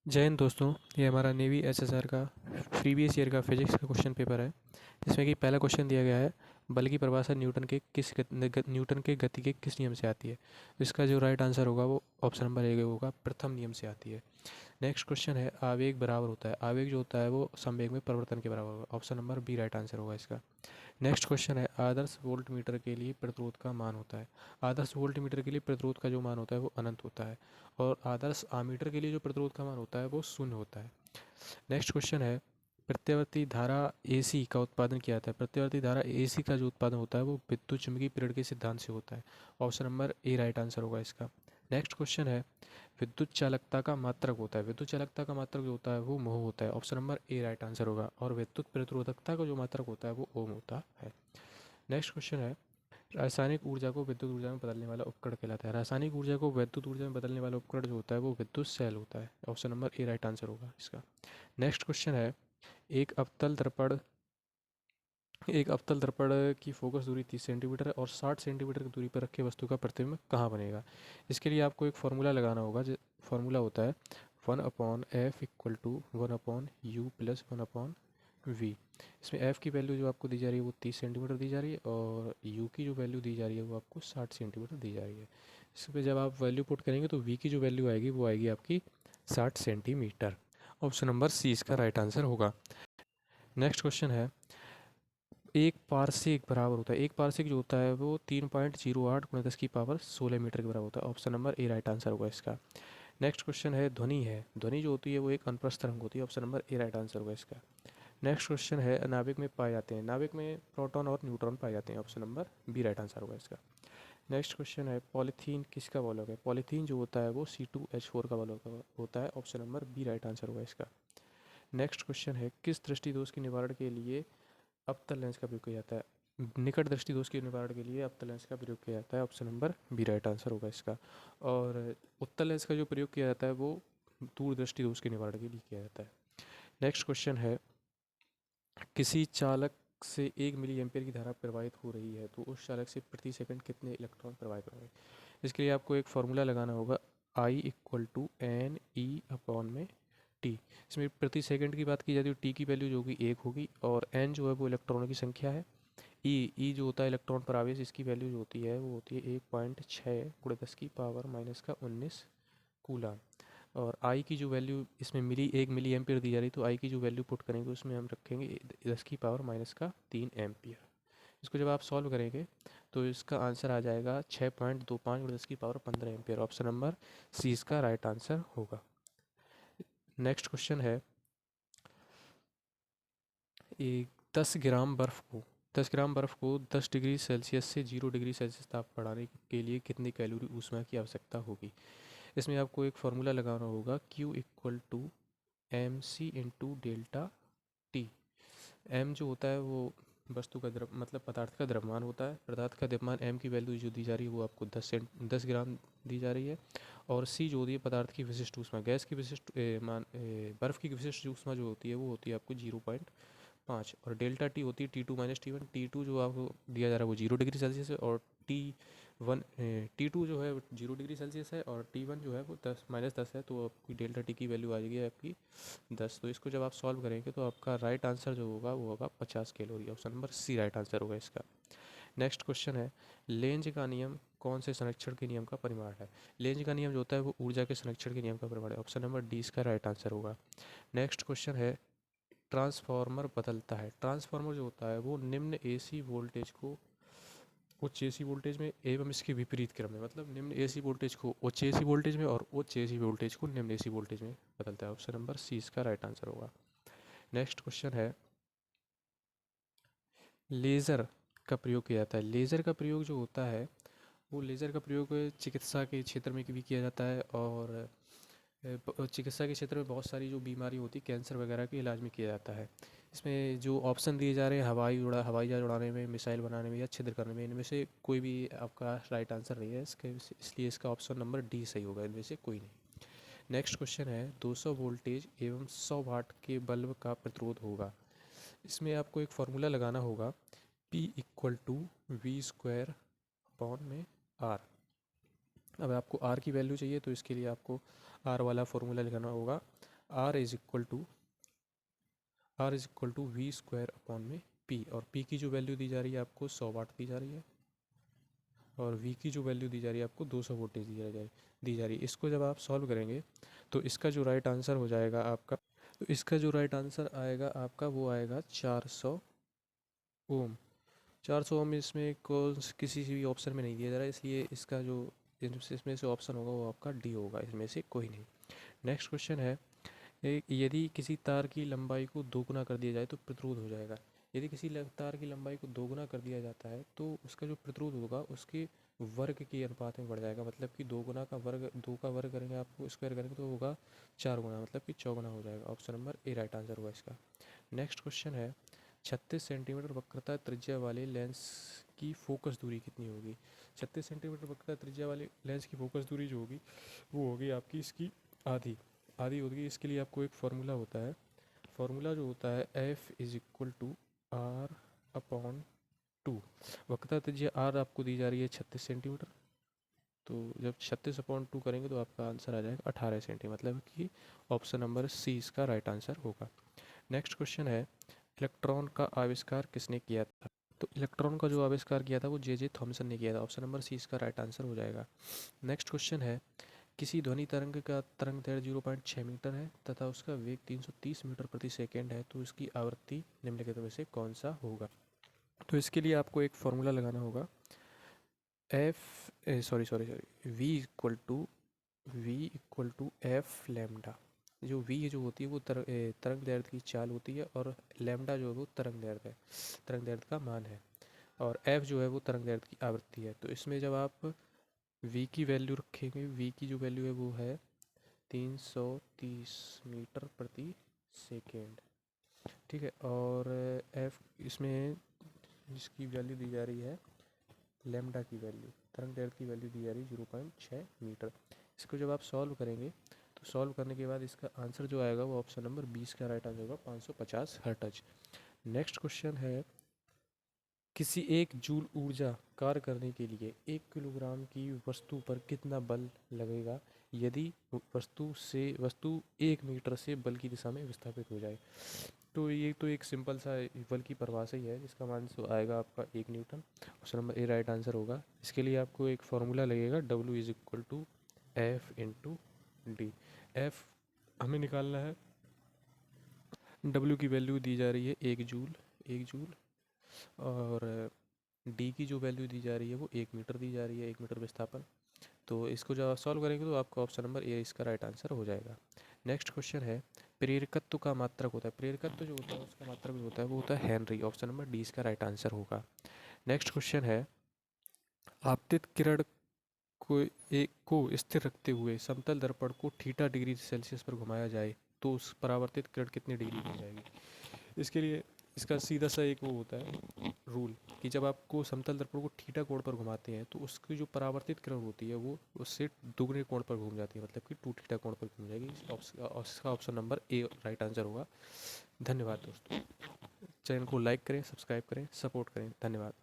जय हिंद दोस्तों। ये हमारा नेवी एसएसआर का प्रीवियस ईयर का फिजिक्स का क्वेश्चन पेपर है। इसमें कि पहला क्वेश्चन दिया गया है, बल की परिभाषा न्यूटन के गति के किस नियम से आती है। तो इसका जो राइट आंसर होगा वो ऑप्शन नंबर ए होगा, प्रथम नियम से आती है। नेक्स्ट क्वेश्चन है, आवेग बराबर होता है, आवेग जो होता है वो संवेग में परिवर्तन के बराबर होगा। Option number B right answer होगा इसका। नेक्स्ट क्वेश्चन है, आदर्श वोल्ट मीटर के लिए प्रतिरोध का मान होता है। आदर्श वोल्ट मीटर के लिए प्रतिरोध का जो मान होता है वो अनंत होता है, और आदर्श आमीटर के लिए जो प्रतिरोध का मान होता है वो शून्य होता है। नेक्स्ट क्वेश्चन है, प्रत्यावर्ती धारा एसी का उत्पादन किया जाता है। प्रत्यावर्ती धारा एसी का जो उत्पादन होता है वो विद्युत चुम्बकीय प्रेरण के सिद्धांत से होता है। Option number A right answer होगा इसका। नेक्स्ट क्वेश्चन है, विद्युत चालकता का मात्रक होता है। विद्युत चालकता का मात्रक जो होता है वो मोह होता है। Option number A right answer होगा। और विद्युत प्रतिरोधकता का जो मात्रक होता है वो ओम होता है। नेक्स्ट क्वेश्चन है, रासायनिक ऊर्जा को विद्युत ऊर्जा में बदलने वाला उपकरण कहलाता है। रासायनिक ऊर्जा को विद्युत ऊर्जा में बदलने वाला उपकरण जो होता है वो विद्युत सेल होता है। Option number A right answer होगा इसका। नेक्स्ट क्वेश्चन है, एक अवतल दर्पण एक अवतल दर्पण की फोकस दूरी 30 सेंटीमीटर है और 60 सेंटीमीटर की दूरी पर रखे वस्तु का प्रतिबिंब कहाँ बनेगा। इसके लिए आपको एक फार्मूला लगाना होगा। जो फार्मूला होता है 1/f = 1/u+1/v। इसमें f की वैल्यू जो आपको दी जा रही है वो 30 सेंटीमीटर दी जा रही है, और u की जो वैल्यू दी जा रही है वो आपको 60 सेंटीमीटर दी जा रही है। इस पर जब आप वैल्यू पुट करेंगे तो v की जो वैल्यू आएगी वो आएगी आपकी 60 सेंटीमीटर। ऑप्शन नंबर सी इसका राइट आंसर होगा। नेक्स्ट क्वेश्चन है, एक पारसेक बराबर होता है, एक पारसेक जो होता है वो 3.08 × 10⁻16 मीटर के बराबर होता है। Option number A right answer होगा इसका। नेक्स्ट क्वेश्चन है, ध्वनि है, ध्वनि जो होती है वो एक अनुप्रस्थ तरंग होती है। Option number A right answer होगा इसका। नेक्स्ट क्वेश्चन है, नाभिक में पाए जाते हैं, नाभिक में प्रोटॉन और न्यूट्रॉन पाए जाते हैं। Option number B right answer होगा इसका। नेक्स्ट क्वेश्चन है, पॉलीथीन किसका बॉलक है। पॉलीथीन जो होता है वो C2H4 का बॉलक होता है। Option number B right answer होगा इसका। नेक्स्ट क्वेश्चन है, किस दृष्टि दोष के निवारण के लिए अवतल लेंस का प्रयोग किया जाता है। निकट दृष्टि दोष के निवारण के लिए अवतल लेंस का प्रयोग किया जाता है। Option number B right answer होगा इसका। और उत्तल लेंस का जो प्रयोग किया जाता है वो दूर दृष्टि दोष के निवारण के लिए किया जाता है। नेक्स्ट क्वेश्चन है, किसी चालक से 1 मिली एम्पियर की धारा प्रवाहित हो रही है तो उस चालक से प्रति सेकंड कितने इलेक्ट्रॉन प्रवाहित होंगे। इसके लिए आपको एक फॉर्मूला लगाना होगा, I = NE/T। इसमें प्रति सेकंड की बात की जाती है, टी की वैल्यू जो होगी 1 होगी, और एन जो है वो इलेक्ट्रॉनों की संख्या है। ई जो होता है इलेक्ट्रॉन पर आवेश, इसकी वैल्यू जो होती है वो होती है 1.6 × 10⁻¹9 कूलाम। और आई की जो वैल्यू इसमें 1 मिली एम्पियर दी जा रही है, तो आई की जो वैल्यू पुट करेंगे उसमें हम रखेंगे 10⁻³ इसको जब आप सॉल्व करेंगे तो इसका आंसर आ जाएगा 6.25 × 10⁻15 एम्पियर। ऑप्शन नंबर सी इसका राइट आंसर होगा। नेक्स्ट क्वेश्चन है, एक 10 ग्राम बर्फ़ को 10 डिग्री सेल्सियस से 0 डिग्री सेल्सियस ताप बढ़ाने के लिए कितनी कैलोरी ऊष्मा की आवश्यकता होगी। इसमें आपको एक फार्मूला लगाना होगा, Q = mc × delta T. m जो होता है वो वस्तु का द्रव मतलब पदार्थ का द्रव्यमान होता है। पदार्थ का द्रव्यमान m की वैल्यू जो दी जा रही है वो आपको 10 ग्राम दी जा रही है। और c जो होती है पदार्थ की विशिष्ट ऊष्मा, गैस की विशिष्ट बर्फ़ की विशिष्ट ऊष्मा जो होती है वो होती है आपको 0.5। और डेल्टा टी होती है T2 - T1। T2 जो आपको दिया जा रहा है वो 0 डिग्री सेल्सियस है, और T2 जो है वो 0 डिग्री सेल्सियस है, और T1 जो है वो 10 - 10 है, तो आपकी डेल्टा टी की वैल्यू आ जाएगी आपकी 10। तो इसको जब आप सॉल्व करेंगे तो आपका राइट आंसर जो होगा वो होगा 50 calorie. Option number C right answer होगा इसका। नेक्स्ट क्वेश्चन है, लेंज का नियम कौन से संरक्षण के नियम का परिमाण है। लेंज का नियम जो होता है वो ऊर्जा के संरक्षण के नियम का परिमाण है। ऑप्शन नंबर डी इसका राइट आंसर होगा। नेक्स्ट क्वेश्चन है, ट्रांसफार्मर बदलता है। ट्रांसफार्मर जो होता है वो निम्न एसी वोल्टेज को उच्च एसी वोल्टेज में एवं इसके विपरीत क्रम में, मतलब निम्न एसी वोल्टेज को उच्च एसी वोल्टेज में और उच्च एसी वोल्टेज को निम्न एसी वोल्टेज में बदलता है। ऑप्शन नंबर सी इसका राइट आंसर होगा। नेक्स्ट क्वेश्चन है, लेज़र का प्रयोग किया जाता है। लेज़र का प्रयोग जो होता है वो लेज़र का प्रयोग चिकित्सा के क्षेत्र में भी किया जाता है, और चिकित्सा के क्षेत्र में बहुत सारी जो बीमारी होती है कैंसर वगैरह के इलाज में किया जाता है। इसमें जो ऑप्शन दिए जा रहे हैं, हवाई जहाज उड़ाने में, मिसाइल बनाने में या छिद्र करने में, इनमें से कोई भी आपका राइट आंसर नहीं है इसके, इसलिए इसका ऑप्शन नंबर डी सही होगा, इनमें से कोई नहीं। नेक्स्ट क्वेश्चन है, 200 वोल्टेज एवं 100 वाट के बल्ब का प्रतिरोध होगा। इसमें आपको एक फार्मूला लगाना होगा, P = V² / R। अब आपको R की वैल्यू चाहिए तो इसके लिए आपको R वाला फार्मूला लगाना होगा, R is equal to V square upon में पी, और पी की जो वैल्यू दी जा रही है आपको 100 वाट दी जा रही है, और वी की जो वैल्यू दी जा रही है आपको 200 वोल्टेज दी जा रही है। इसको जब आप सॉल्व करेंगे तो इसका जो राइट आंसर हो जाएगा आपका, तो इसका जो राइट आंसर आएगा आपका वो आएगा 400 ओम। 400 ओम इसमें किसी भी ऑप्शन में नहीं दिया जा रहा है, इसलिए इसका जो इसमें से ऑप्शन होगा वो आपका डी होगा, इसमें से कोई नहीं। नेक्स्ट क्वेश्चन है, यदि किसी तार की लंबाई को दोगुना कर दिया जाए तो प्रतिरोध हो जाएगा। यदि किसी तार की लंबाई को दोगुना कर दिया जाता है तो उसका जो प्रतिरोध होगा उसके वर्ग के अनुपात में बढ़ जाएगा, मतलब कि दो गुना का वर्ग, दो का वर्ग करेंगे आपको स्क्वायर करेंगे तो होगा 4 गुना, मतलब कि 4 गुना हो जाएगा। Option number A right answer हुआ इसका। नेक्स्ट क्वेश्चन है, 36 सेंटीमीटर वक्रता त्रिज्या वाले लेंस की फोकस दूरी कितनी होगी। 36 सेंटीमीटर वक्रता त्रिज्या वाले लेंस की फोकस दूरी जो होगी वो होगी आपकी इसकी आधी आधी होगी। इसके लिए आपको एक फार्मूला होता है, फार्मूला जो होता है F is equal to R upon two. वक्रता त्रिज्या आर आपको दी जा रही है 36 सेंटीमीटर, तो जब 36 अपॉन टू करेंगे तो आपका आंसर आ जाएगा 18 सेंटीमीटर, मतलब कि ऑप्शन नंबर सी इसका राइट आंसर होगा। नेक्स्ट क्वेश्चन है, इलेक्ट्रॉन का आविष्कार किसने किया था। तो इलेक्ट्रॉन का जो आविष्कार किया था वो जे थॉमसन ने किया था, ऑप्शन नंबर सी इसका राइट आंसर हो जाएगा। नेक्स्ट क्वेश्चन है, किसी ध्वनि तरंग का तरंग दैर्ध्य 0.6 मीटर है तथा उसका वेग 330 मीटर प्रति सेकेंड है, तो इसकी आवृत्ति निम्नलिखित में से कौन सा होगा। तो इसके लिए आपको एक फॉर्मूला लगाना होगा, V equal to F lambda. जो वी जो होती है वो तरंग दैर्ध्य की चाल होती है, और लैम्डा जो है वो तरंग दैर्ध्य है, तरंग दैर्ध्य का मान है, और एफ जो है वो तरंग दैर्ध्य की आवृत्ति है। तो इसमें जब आप वी की वैल्यू रखेंगे, वी की जो वैल्यू है वो है 330 मीटर प्रति सेकेंड, ठीक है, और एफ इसमें जिसकी वैल्यू दी जा रही है लेमडा की वैल्यू, तरंग दैर्ध्य की वैल्यू दी जा रही है 0.6 मीटर। इसको जब आप सॉल्व करेंगे तो सॉल्व करने के बाद इसका आंसर जो आएगा वो ऑप्शन नंबर 20 का राइट आंसर होगा 550 हर्ट्ज। नेक्स्ट क्वेश्चन है, किसी एक जूल ऊर्जा कार्य करने के लिए 1 किलोग्राम की वस्तु पर कितना बल लगेगा यदि वस्तु 1 मीटर से बल की दिशा में विस्थापित हो जाए। तो ये तो एक सिंपल सा बल की परिभाषा ही है, जिसका मान आएगा आपका 1 newton. Option number A right answer होगा। इसके लिए आपको एक फार्मूला लगेगा, W is equal to F into D. F हमें निकालना है, W की वैल्यू दी जा रही है 1 जूल, और डी की जो वैल्यू दी जा रही है वो 1 मीटर दी जा रही है, 1 मीटर विस्थापन। तो इसको जब आप सॉल्व करेंगे तो आपका ऑप्शन नंबर ए इसका राइट आंसर हो जाएगा। नेक्स्ट क्वेश्चन है, प्रेरकत्व का मात्रक होता है, प्रेरकत्व जो होता है उसका मात्रक जो होता है वो होता है हेनरी, ऑप्शन नंबर डी इसका राइट आंसर होगा। नेक्स्ट क्वेश्चन है, आपतित किरण को स्थिर रखते हुए समतल दर्पण को थीटा डिग्री सेल्सियस पर घुमाया जाए तो उस परावर्तित किरण कितनी डिग्री हो जाएगी। इसके लिए इसका सीधा सा एक वो होता है रूल, कि जब आपको समतल दर्पण को थीटा कोण पर घुमाते हैं तो उसकी जो परावर्तित किरण होती है वो उससे दुगने कोण पर घूम जाती है, मतलब कि 2 थीटा कोण पर घूम जाएगी। इसका option number A right answer होगा। धन्यवाद दोस्तों, चैनल को लाइक करें, सब्सक्राइब करें, सपोर्ट करें, धन्यवाद।